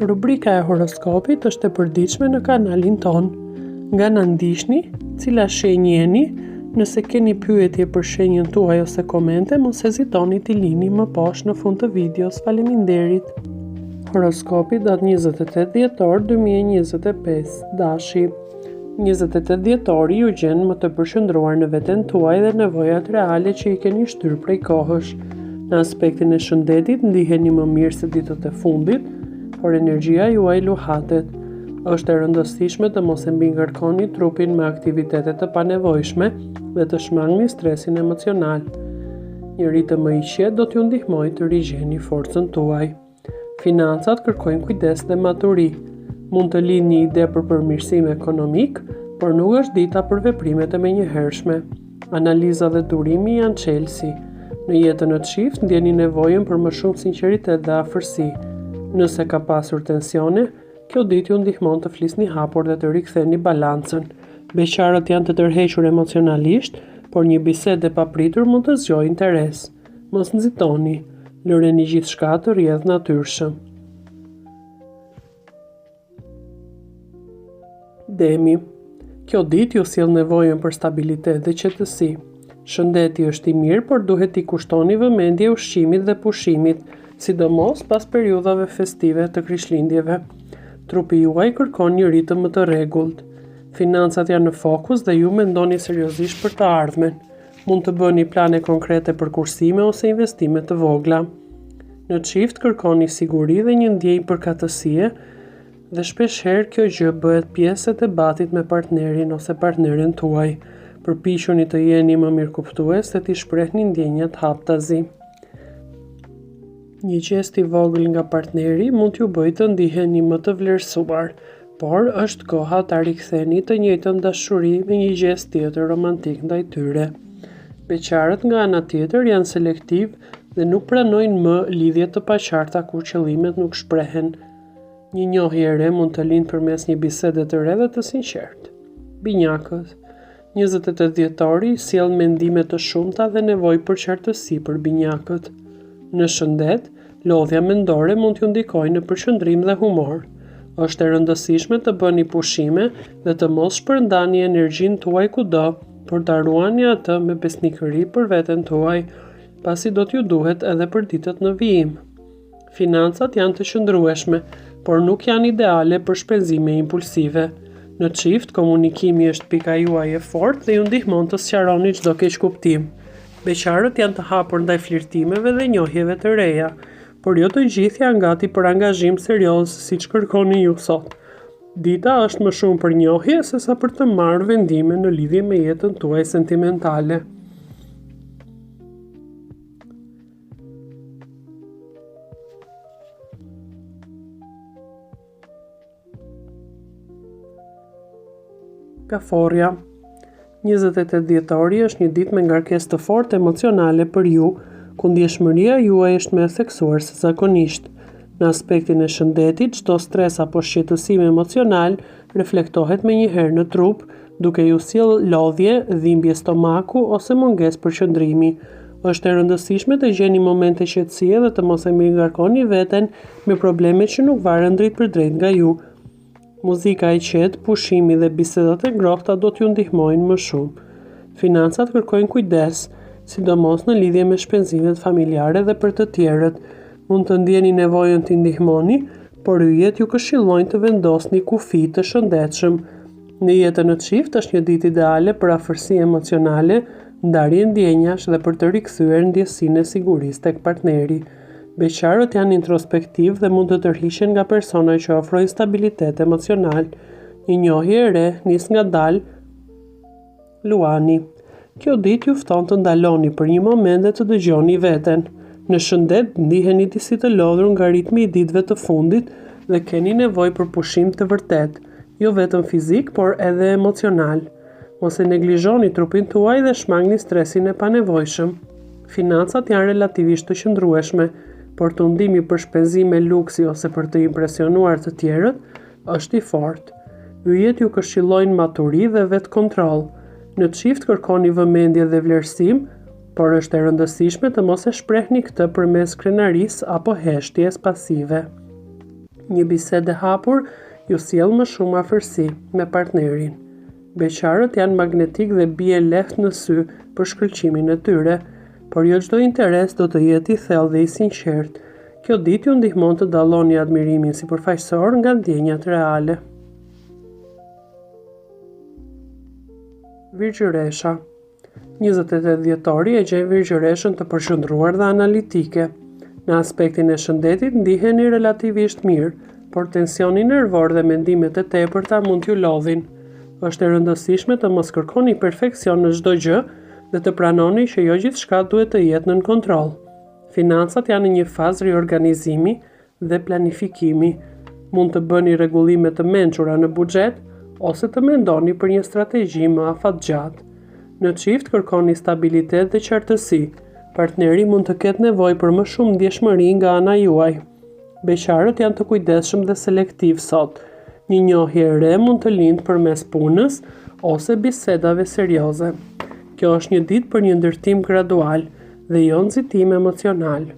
Rubrika e horoskopit është e përditshme në kanalin ton. Nga na ndiqni, cila shenjë jeni, nëse keni pyetje për shenjën tuaj ose komente, mos hezitoni t'i lini më poshtë në fund të videos. Faleminderit. Horoskopi datë 28 dhjetor 2025. Dashi. 28 dhjetori ju gjen më të përqendruar në veten tuaj dhe nevojat reale që i keni shtyr prej kohësh. Në aspektin e shëndetit ndiheni më mirë se ditët e fundit, por energjia juaj luhatet. Është e rëndësishme të mos e mbingarkoni trupin me aktivitete të panevojshme dhe të shmangni stresin emocional. Një rit të më i qetë do t'ju ndihmojë të rigjeni forcën tuaj. Financat kërkojnë kujdes dhe maturi. Mund të lini një ide për përmirësim ekonomik, por nuk është dita për veprimet e menjëhershme. Analiza dhe durimi janë çelësi. Në jetën e çift ndjeni nevojën për më shumë sinqeritet dhe afërsi. Nëse ka pasur tensione, kjo ditë ju ndihmon të flisni hapur dhe të riktheni balancën. Beqarët janë të tërhequr emocionalisht, por një bisedë e papritur mund të zgjojë interes. Mos nxitoni, lëreni gjithçka të rrjedh natyrshëm. Demi. Kjo ditë ju sjell nevojën për stabilitet dhe qetësi. Shëndeti është i mirë, por duhet t'i kushtoni vëmendje ushqimit dhe pushimit, sidomos pas periudhave festive të Krishtlindjeve. Trupi juaj kërkon një ritëm më të rregullt. Financat janë në fokus dhe ju mendoni seriozisht për të ardhmen. Mund të bëni plane konkrete për kursime ose investime të vogla. Në çift kërkoni siguri dhe një ndjenjë përkatësie, dhe shpeshherë kjo gjë bëhet pjesë e debatit me partnerin ose partneren tuaj. Përpiquni të jeni më mirëkuptues dhe t'i shprehni ndjenjat haptazi. Një gjest i vogël nga partneri mund t'ju bëjë të ndiheni më të vlerësuar, por është koha ta riktheni të njëjtën dashuri me një gjest tjetër romantik ndaj tyre. Beqarët nga ana tjetër janë selektiv dhe nuk pranojnë më lidhje të paqarta kur qëllimet nuk shprehen. Një njohje e re mund të lindë përmes një bisede të re dhe të sinqertë. Binjakët. 28 dhjetori sjell mendime të shumta dhe nevojë për qartësi për binjakët. Në shëndet, lodhja mendore mund t'ju ndikojë në përqendrim dhe humor. Është e rëndësishme të bëni pushime dhe të mos shpërndani energjinë tuaj kudo, por ta ruani atë me besnikëri për veten tuaj, pasi do t'ju duhet edhe për ditët në vijim. Financat janë të qëndrueshme, por nuk janë ideale për shpenzime impulsive. Në çift, komunikimi është pika juaj e fortë dhe ju ndihmon të sqaroni çdo keqkuptim. Beqarët janë të hapur ndaj flirtimeve dhe njohjeve të reja, por jo të gjithë janë gati për angazhim serioz siç kërkoni ju sot. Dita është më shumë për njohje sesa për të marrë vendime në lidhje me jetën tuaj sentimentale. Kaforja. 28 dhjetori është një ditë me ngarkesë të fortë emocionale për ju, ku ndjeshmëria juaj është më e theksuar se zakonisht. Në aspektin e shëndetit, çdo stres apo shqetësim emocional reflektohet menjëherë në trup, duke ju sjellë lodhje, dhimbje stomaku ose mungesë përqendrimi. Është e rëndësishme të gjeni momente qetësie dhe të mos e mbingarkoni veten me probleme që nuk varen drejt për drejt nga ju. Muzika e qetë, pushimi dhe bisedat e ngrohta do t'ju ndihmojnë më shumë. Financat kërkojnë kujdes, sidomos në lidhje me shpenzimet familjare dhe për të tjerët. Mund të ndjeni nevojën t'i ndihmoni, por yjet ju këshillojnë të vendosni kufi të shëndetshëm. Në jetën e çift është një ditë ideale për afërsi emocionale, ndarje ndjenjash dhe për të rikthyer ndjesinë e sigurisë tek partneri. Beqarët janë introspektiv dhe mund të tërhiqen nga persona që ofrojnë stabilitet emocional. Një njohje e re nis ngadalë. Luani. Kjo ditë ju fton të ndaloni për një moment dhe të dëgjoni veten. Në shëndet ndiheni disi të lodhur nga ritmi i ditëve të fundit dhe keni nevojë për pushim të vërtet, jo vetëm fizik, por edhe emocional. Mos e neglizhoni trupin tuaj dhe shmangni stresin e panevojshëm. Financat janë relativisht të qëndrueshme, por tundimi për shpenzime luksi ose për të impresionuar të tjerët është i fortë. Yjet ju këshillojnë maturi dhe vetkontroll. Në çift kërkoni vëmendje dhe vlerësim, por është e rëndësishme të mos e shprehni këtë përmes krenarisë apo heshtjes pasive. Një bisedë e hapur ju sjell më shumë afërsi me partnerin. Beqarët janë magnetik dhe bien lehtë në sy për shkëlqimin e tyre, por jo çdo interes do të jetë i thellë dhe i sinqert. Kjo ditë ju ndihmon të dalloni admirimin sipërfaqësor nga ndjenjat reale. Virgjëresha. 28 dhjetori e gjen virgjëreshën të përqendruar dhe analitike. Në aspektin e shëndetit ndiheni relativisht mirë, por tensioni nervor dhe mendimet e tepërta mund t'ju lodhin. Është e rëndësishme të mos kërkoni perfeksion në çdo gjë dhe të pranoni që jo gjithçka duhet të jetë nën kontroll. Financat janë në një fazë riorganizimi dhe planifikimi. Mund të bëni rregullime të mençura në buxhet ose të mendoni për një strategji më afatgjatë. Në çift kërkoni stabilitet dhe qartësi. Partneri mund të ketë nevojë për më shumë ndjeshmëri nga ana juaj. Beqarët janë të kujdesshëm dhe selektiv sot. Një njohje e re mund të lindë përmes punës ose bisedave serioze. Kjo është një ditë për një ndërtim gradual dhe jo nxitim emocional.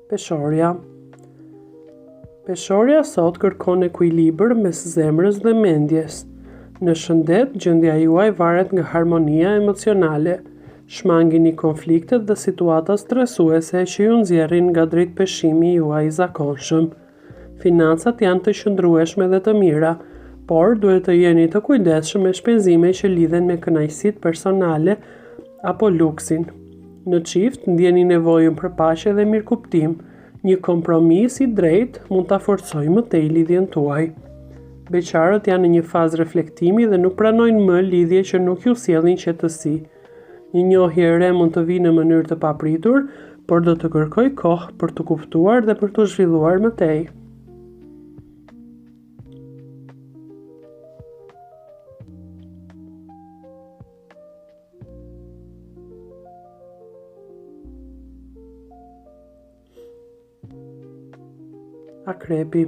Peshorja. Peshorja sot kërkon ekuilibër mes zemrës dhe mendjes. Në shëndet, gjendja juaj varet nga harmonia emocionale. Shmangini konfliktet dhe situata stresuese që ju nxjerrin nga drejt peshimi juaj i zakonshëm. Financat janë të qëndrueshme dhe të mira, por duhet të jeni të kujdesshëm me shpenzime që lidhen me kënaqësitë personale apo luksin. Në çift ndjeni nevojën për paqe dhe mirëkuptim. Një kompromis i drejtë mund ta forcojë më tej lidhjen tuaj. Beqarët janë në një fazë reflektimi dhe nuk pranojnë më lidhje që nuk ju sjellin qetësi. Një njohje e re mund të vijë në mënyrë të papritur, por do të kërkojë kohë për të kuptuar dhe për të zhvilluar më tej. Akrepi.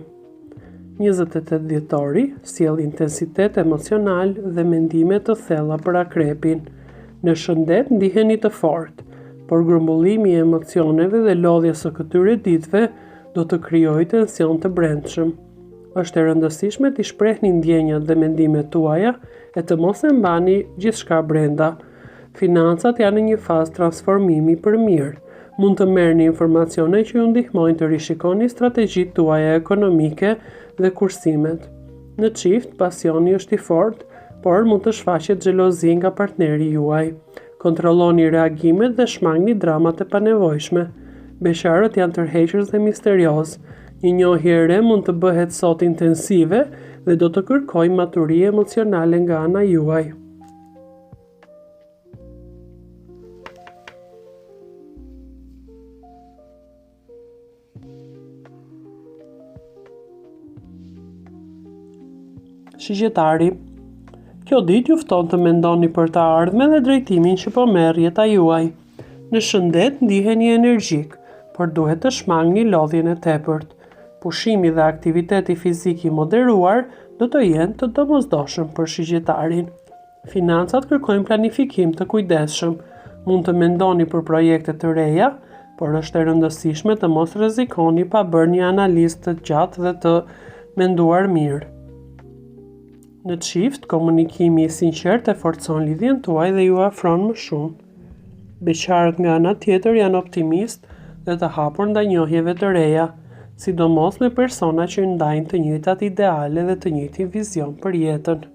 28 dhjetori sjell intensitet emocional dhe mendime të thella për akrepin. Në shëndet ndiheni të fortë, por grumbullimi i emocioneve dhe lodhja së këtyre ditëve do të krijojë tension të brendshëm. Është e rëndësishme t'i shprehni ndjenjat dhe mendimet tuaja e të mos e mbani gjithçka brenda. Financat janë në një fazë transformimi për mirë. Mund të merrni informacione që ju ndihmojnë të rishikoni strategjitë tuaja ekonomike dhe kursimet. Në çift, pasioni është i fortë, por mund të shfaqet xhelozi nga partneri juaj. Kontrolloni reagimet dhe shmangni dramat e panevojshme. Beqarët janë tërheqës dhe misterios. Një njohje e re mund të bëhet sot intensive dhe do të kërkojë maturi emocionale nga ana juaj. Shigjetari. Kjo ditë ju fton të mendoni për të ardhmen dhe drejtimin që po merr jeta juaj. Në shëndet ndiheni energjik, por duhet të shmangni lodhjen e tepërt. Pushimi dhe aktiviteti fizik i moderuar do të jenë të domosdoshëm për shigjetarin. Financat kërkojnë planifikim të kujdesshëm. Mund të mendoni për projekte të reja, por është e rëndësishme të mos rrezikoni pa bërë një analizë të gjatë dhe të menduar mirë. Në çift, komunikimi i sinqert e forcon lidhjen tuaj dhe ju afron më shumë. Beqarët nga ana tjetër janë optimist dhe të hapur ndaj njohjeve të reja, sidomos me persona që ndajnë të njëjtat ideale dhe të njëjtin vizion për jetën.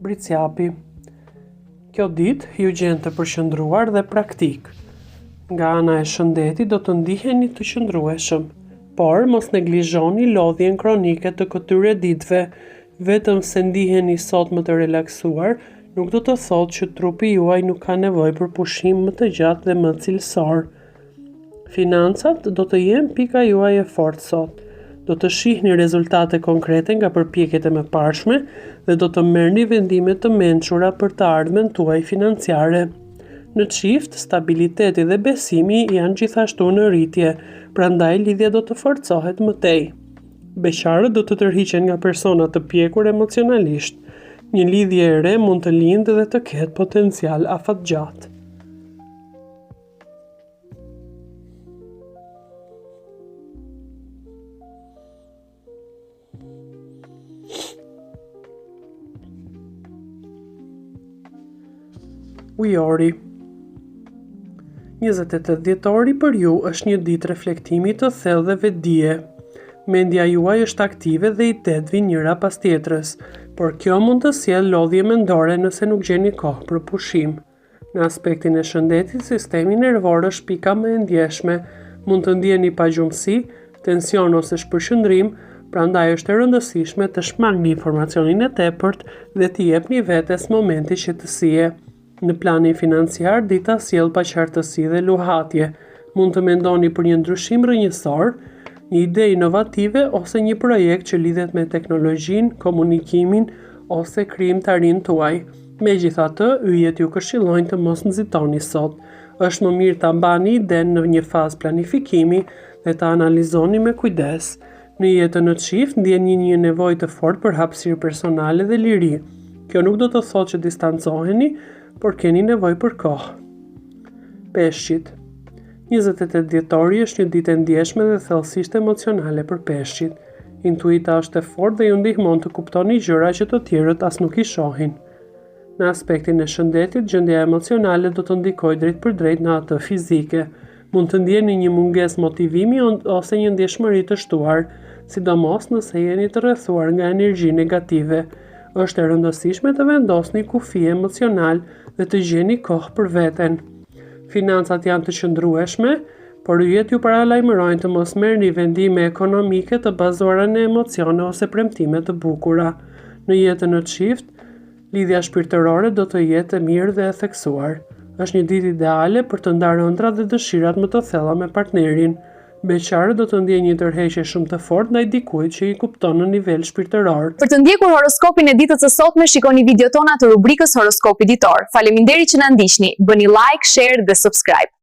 Briciapi. Kjo ditë ju gjen të përqendruar dhe praktik. Nga ana e shëndetit do të ndiheni të qëndrueshëm, por mos neglizhoni lodhjen kronike të këtyre ditëve. Vetëm se ndiheni sot më të relaksuar, nuk do të thotë që trupi juaj nuk ka nevojë për pushim më të gjatë dhe më cilësor. Financat do të jenë pika juaj e fortë sot. Do të shihni rezultate konkrete nga përpjekjet e mëparshme dhe do të merrni vendime të mençura për të ardhmen tuaj financiare. Në çift, stabiliteti dhe besimi janë gjithashtu në rritje, prandaj lidhja do të forcohet mëtej. Beqarët do të tërhiqen nga persona të pjekur emocionalisht. Një lidhje e re mund të lindë dhe të ketë potencial afatgjatë. Ujori. 28 dhjetori për ju është një ditë reflektimi të thellë dhe vetdije. Mendja juaj është aktive dhe i tetvi njëra pas tjetrës, por kjo mund të sjellë lodhje mendore nëse nuk gjeni kohë për pushim. Në aspektin e shëndetit, sistemi nervor është pika më e ndjeshme, mund të ndjeni pagjumësi, tension ose shpërqendrim, prandaj është e rëndësishme të shmangni informacionin e tepërt dhe t'i jepni vetes momenti qetësie. Në planin financiar, dita sjell paqartësi dhe luhatje. Mund të mendoni për një ndryshim rrënjësor, një ide inovative ose një projekt që lidhet me teknologjinë, komunikimin ose krijimtarinë tuaj. Megjithatë, yjet ju këshillojnë të mos nxitoni sot. Është më mirë ta mbani idenë në një fazë planifikimi dhe ta analizoni me kujdes. Në jetën në çift ndjeni një nevojë të fortë për hapësirë personale dhe liri. Kjo nuk do të thotë që distancoheni, por keni nevojë për kohë. Peshqit. 28 dhjetori është një ditë e ndjeshme dhe thellësisht emocionale për peshqit. Intuita është e fortë dhe ju ndihmon të kuptoni gjëra që të tjerët as nuk i shohin. Në aspektin e shëndetit, gjendja emocionale do të ndikojë drejt për drejt në atë fizike. Mund të ndjeni një mungesë motivimi ose një ndjeshmëri të shtuar, sidomos nëse jeni të rrethuar nga energji negative. Është e rëndësishme të vendosni kufi emocional dhe të gjeni kohë për veten. Financat janë të qëndrueshme, por yjet ju paralajmërojnë të mos merrni vendime ekonomike të bazuara në emocione ose premtime të bukura. Në jetën në çift, lidhja shpirtërore do të jetë e mirë dhe e theksuar. Është një ditë ideale për të ndarë ëndrat dhe dëshirat më të thella me partnerin. Beqarët do të ndjejnë një tërheqje shumë të fortë ndaj dikujt që i kupton në nivel shpirtëror. Për të ndjekur horoskopin e ditës së sotme, shikoni videot tona të rubrikës Horoskopi Ditor. Faleminderit që na ndiqni. Bëni like, share dhe subscribe.